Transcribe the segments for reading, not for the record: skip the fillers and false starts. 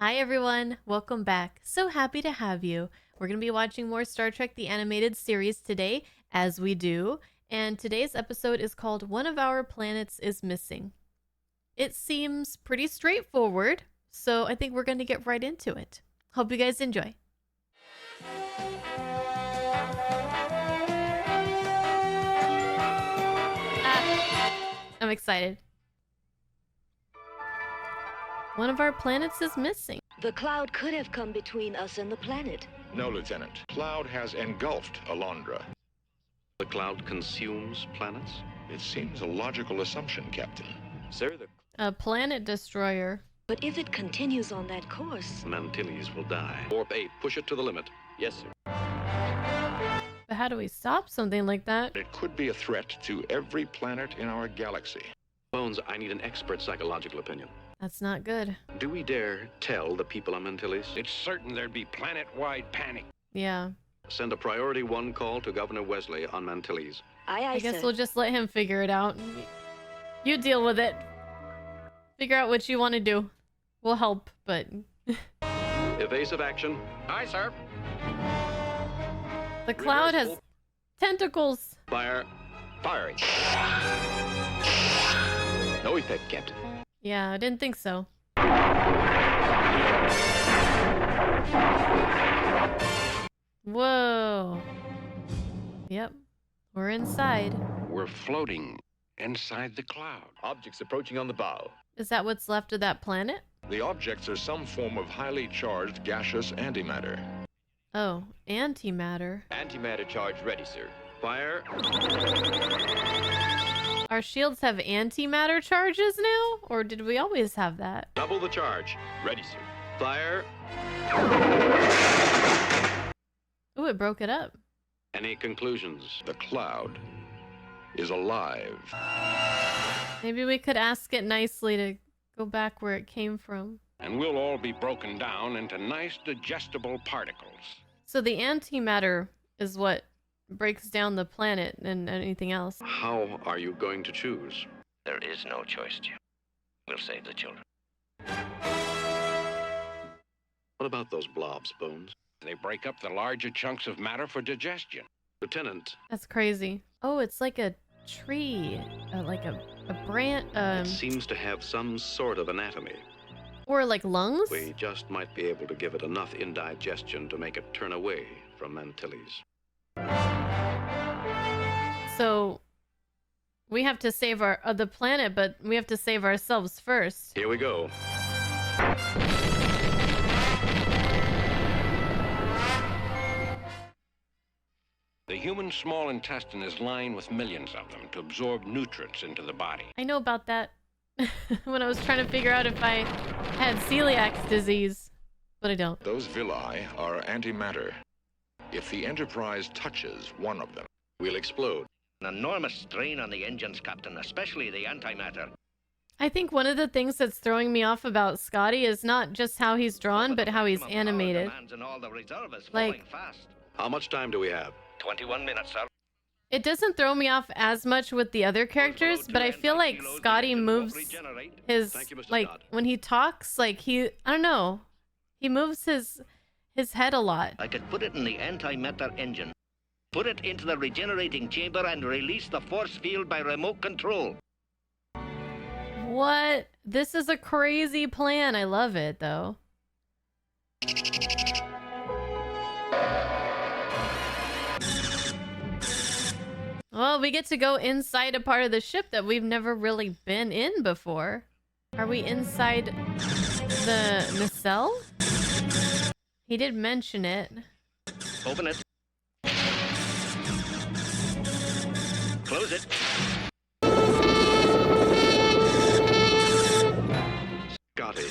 Hi everyone, welcome back. So happy to have you. We're going to be watching more Star Trek the Animated Series today, as we do, and today's episode is called One of Our Planets is Missing. It seems pretty straightforward, so I think we're going to get right into it. Hope you guys enjoy. I'm excited. One of our planets is missing. The cloud could have come between us and the planet. No, Lieutenant. Cloud has engulfed Alondra. The cloud consumes planets? It seems a logical assumption, Captain. Sir, A planet destroyer. But if it continues on that course... Mantilles will die. Warp 8, push it to the limit. Yes, sir. But how do we stop something like that? It could be a threat to every planet in our galaxy. Bones, I need an expert psychological opinion. That's not good. Do we dare tell the people on Mantilles? It's certain there'd be planet-wide panic. Yeah. Send a priority 1 call to Governor Wesley on Mantilles. I guess we'll just let him figure it out. You deal with it. Figure out what you want to do. We'll help, but... Evasive action. Aye, sir. The cloud has tentacles. Fire. Firing. No effect, Captain. Yeah, I didn't think so. Whoa. Yep. We're inside. We're floating inside the cloud. Objects approaching on the bow. Is that what's left of that planet? The objects are some form of highly charged gaseous antimatter. Oh, antimatter. Antimatter charge ready, sir. Fire. Our shields have antimatter charges now? Or did we always have that? Double the charge. Ready, sir. Fire. Ooh, it broke it up. Any conclusions? The cloud is alive. Maybe we could ask it nicely to go back where it came from. And we'll all be broken down into nice digestible particles. So the antimatter is what breaks down the planet and anything else. How are you going to choose? There is no choice, Jim. We'll save the children. What about those blobs, Bones? They break up the larger chunks of matter for digestion. Lieutenant, That's crazy. Oh, it's like a tree, like a branch, it seems to have some sort of anatomy. or like lungs? We just might be able to give it enough indigestion to make it turn away from Mantilles. So we have to save our the planet, but we have to save ourselves first. Here we go. The human small intestine is lined with millions of them to absorb nutrients into the body. I know about that when I was trying to figure out if I had celiac disease, but I don't. Those villi are antimatter. If the Enterprise touches one of them, We'll explode. An enormous strain on the engines, Captain, especially the antimatter. I think one of the things that's throwing me off about Scotty is not just how he's drawn, but how he's animated. Like, fast. How much time do we have? 21 minutes, sir. it doesn't throw me off as much with the other characters, but I feel like Scotty moves his, Thank you, Mr. like, Dodd. when he talks, like, I don't know, he moves his head a lot. I could put it in the antimatter engine. Put it into the regenerating chamber and release the force field by remote control. What? This is a crazy plan. I love it, though. Well, we get to go inside a part of the ship that we've never really been in before. Are we inside the nacelle? He did mention it. Open it. Close it. Scotty,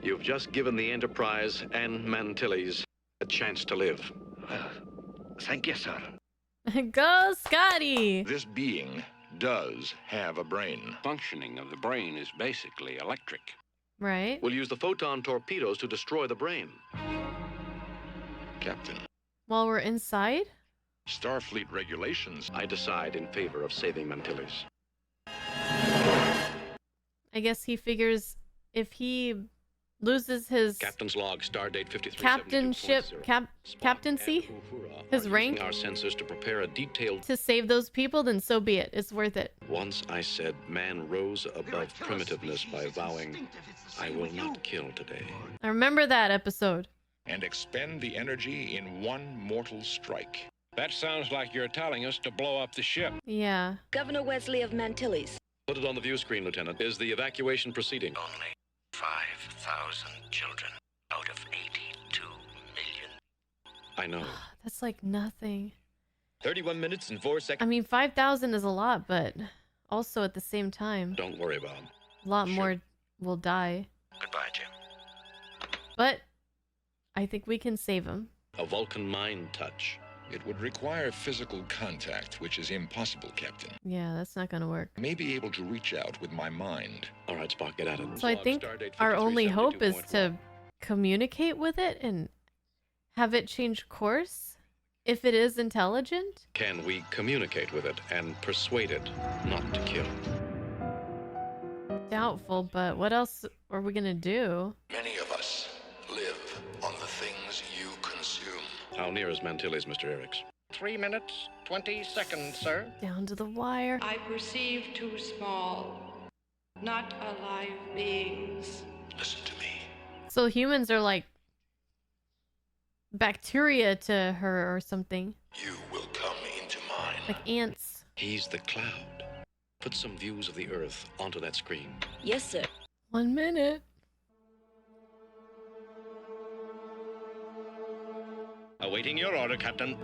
you've just given the Enterprise and Mantilles a chance to live. Thank you, sir. Go, Scotty! this being does have a brain. Functioning of the brain is basically electric. Right? We'll use the photon torpedoes to destroy the brain. Captain, While we're inside? Starfleet regulations. I decide in favor of saving Mantilles. I guess he figures if he loses his Captain's log, stardate 5372.0. captainship, captaincy, his rank, our sensors to prepare a detailed. to save those people, then so be it. It's worth it. Once I said man rose above primitiveness by vowing, I will not kill today. I remember that episode. And expend the energy in one mortal strike. That sounds like you're telling us to blow up the ship. Yeah. Governor Wesley of Mantilles. Put it on the view screen, Lieutenant. Is the evacuation proceeding? Only 5,000 children out of 82 million. I know. That's like nothing. 31 minutes and 4 I seconds. mean, 5,000 is a lot, but also at the same time, Don't worry, Bob. a lot Sure. more will die. Goodbye, Jim. But I think we can save him. A Vulcan mind touch. It would require physical contact, which is impossible, Captain. Yeah, that's not gonna work. I may be able to reach out with my mind. All right, Spock, get at it. So I Log, think stardate our only hope is 5372.1. to communicate with it and have it change course if it is intelligent. Can we communicate with it and persuade it not to kill? Doubtful, but what else are we gonna do? Many of us live on the things you consume. How near is Mantilles, Mr. Eriks? 3 minutes, 20 seconds, sir. Down to the wire. I perceive too small, not alive beings. Listen to me. So humans are like bacteria to her or something, You will come into mine. like ants. He's the cloud. Put some views of the Earth onto that screen. Yes, sir. 1 minute. Awaiting your order, Captain.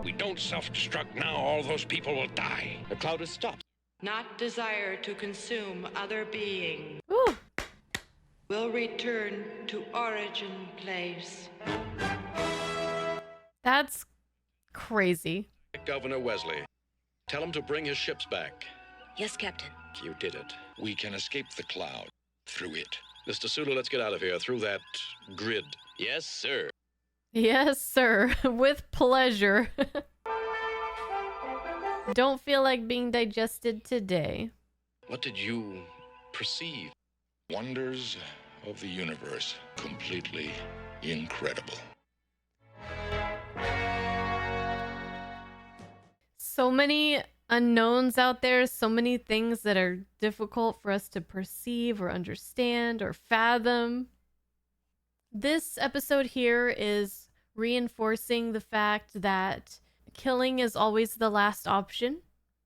We don't self-destruct now, all those people will die. The cloud has stopped. Not desire to consume other being. Ooh. Will return to origin place. That's crazy. Governor Wesley, tell him to bring his ships back. Yes, Captain. You did it. We can escape the cloud through it. Mr. Sulu, let's get out of here through that grid. Yes, sir. Yes, sir. With pleasure. Don't feel like being digested today. What did you perceive? Wonders of the universe. Completely incredible. So many unknowns out there, so many things that are difficult for us to perceive or understand or fathom. This episode here is reinforcing the fact that killing is always the last option,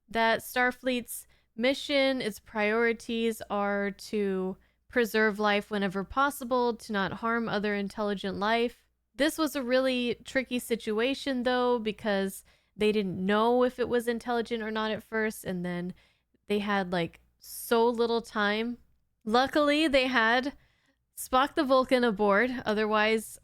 that Starfleet's mission, its priorities are to preserve life whenever possible, to not harm other intelligent life. This was a really tricky situation though, because they didn't know if it was intelligent or not at first, and then they had like so little time. Luckily, they had Spock the Vulcan aboard. Otherwise,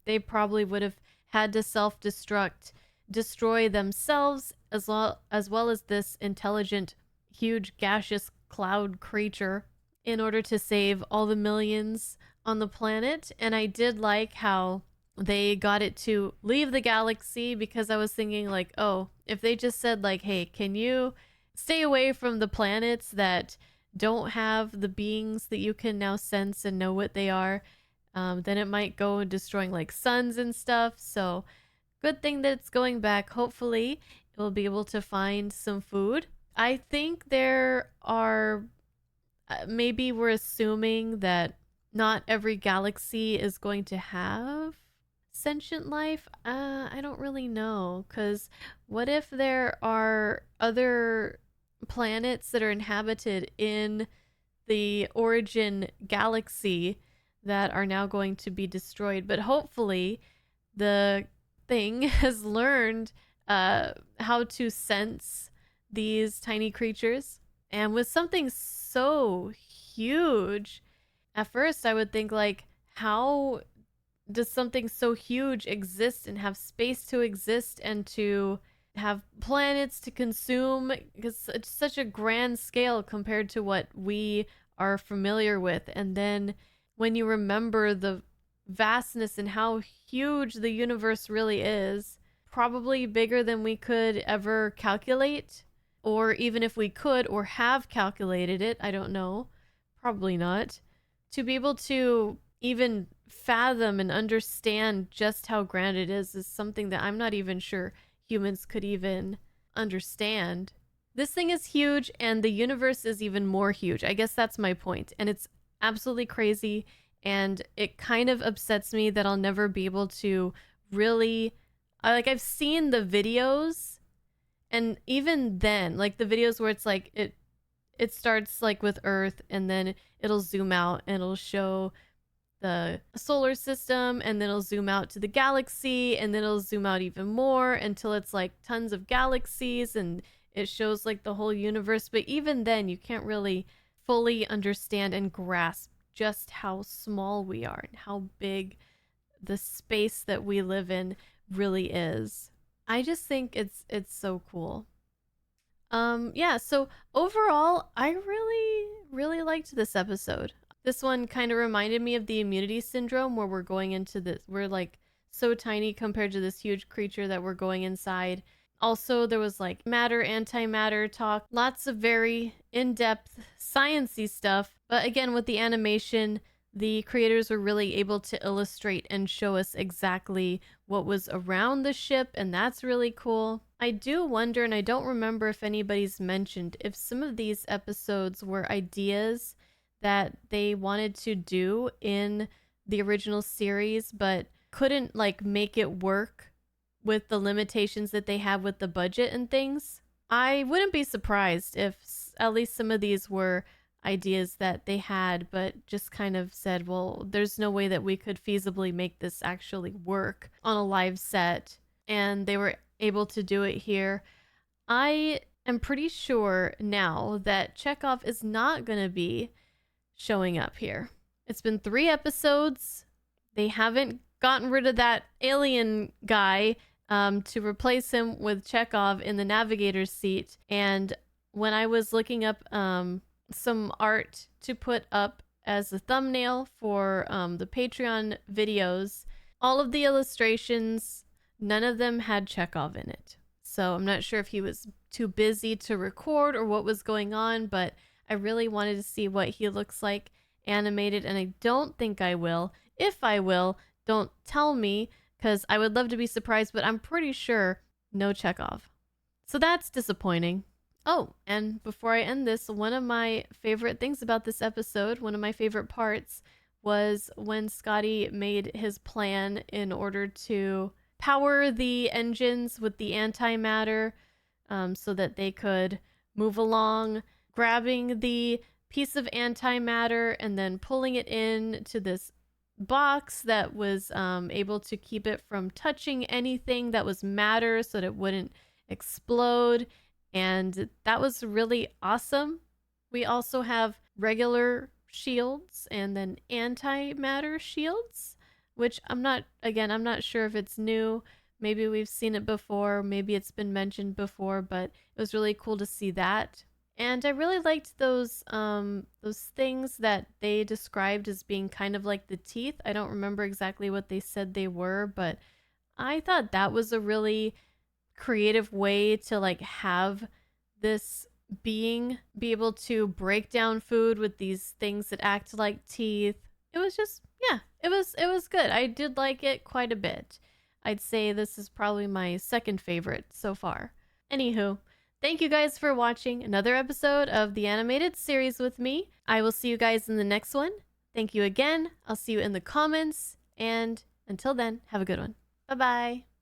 they probably would have had to self-destruct, destroy themselves, as well as this intelligent, huge gaseous cloud creature in order to save all the millions on the planet. And I did like how they got it to leave the galaxy, because I was thinking like, oh, if they just said like, hey, can you stay away from the planets that don't have the beings that you can now sense and know what they are, then it might go destroying like suns and stuff. So good thing that it's going back. Hopefully it will be able to find some food. I think there are, maybe we're assuming that not every galaxy is going to have sentient life. I don't really know, because what if there are other planets that are inhabited in the origin galaxy that are now going to be destroyed? But hopefully the thing has learned how to sense these tiny creatures. And with something so huge, at first I would think like, how does something so huge exist and have space to exist and to have planets to consume? Because it's such a grand scale compared to what we are familiar with. And then when you remember the vastness and how huge the universe really is, probably bigger than we could ever calculate, or even if we could or have calculated it, I don't know, probably not, to be able to even fathom and understand just how grand it is something that I'm not even sure humans could even understand. This thing is huge, and the universe is even more huge. I guess that's my point. And it's absolutely crazy, and it kind of upsets me that I'll never be able to really... I've seen the videos, and even then, like the videos where it's like it starts like with Earth, and then it'll zoom out and it'll show the solar system, and then it'll zoom out to the galaxy, and then it'll zoom out even more until it's like tons of galaxies, and it shows like the whole universe. But even then, you can't really fully understand and grasp just how small we are and how big the space that we live in really is. I just think it's so cool. Yeah, so overall, I really liked this episode. This one kind of reminded me of the Immunity Syndrome, where we're going into this, we're like so tiny compared to this huge creature that we're going inside. Also, there was like matter, antimatter talk, lots of very in-depth sciencey stuff. But again, with the animation, the creators were really able to illustrate and show us exactly what was around the ship, and that's really cool. I do wonder, and I don't remember if anybody's mentioned, if some of these episodes were ideas that they wanted to do in the original series, but couldn't like make it work with the limitations that they have with the budget and things. I wouldn't be surprised if at least some of these were ideas that they had, but just kind of said, well, there's no way that we could feasibly make this actually work on a live set, and they were able to do it here. I am pretty sure now that Chekhov is not going to be showing up here. It's been 3 episodes. They haven't gotten rid of that alien guy to replace him with Chekhov in the navigator's seat. And when I was looking up some art to put up as a thumbnail for the Patreon videos, all of the illustrations, none of them had Chekhov in it. So I'm not sure if he was too busy to record or what was going on, but I really wanted to see what he looks like animated, and I don't think I will. If I will, don't tell me, because I would love to be surprised, but I'm pretty sure no Chekhov. So that's disappointing. Oh, and before I end this, one of my favorite things about this episode, one of my favorite parts, was when Scotty made his plan in order to power the engines with the antimatter so that they could move along, grabbing the piece of antimatter and then pulling it in to this box that was able to keep it from touching anything that was matter so that it wouldn't explode. And that was really awesome. We also have regular shields and then antimatter shields, which I'm not sure if it's new. Maybe we've seen it before, maybe it's been mentioned before, but it was really cool to see that. And I really liked those things that they described as being kind of like the teeth. I don't remember exactly what they said they were, but I thought that was a really creative way to like have this being be able to break down food with these things that act like teeth. It was just, yeah, it was good. I did like it quite a bit. I'd say this is probably my second favorite so far. Anywho, thank you guys for watching another episode of the animated series with me. I will see you guys in the next one. Thank you again. I'll see you in the comments, and until then, have a good one. Bye-bye.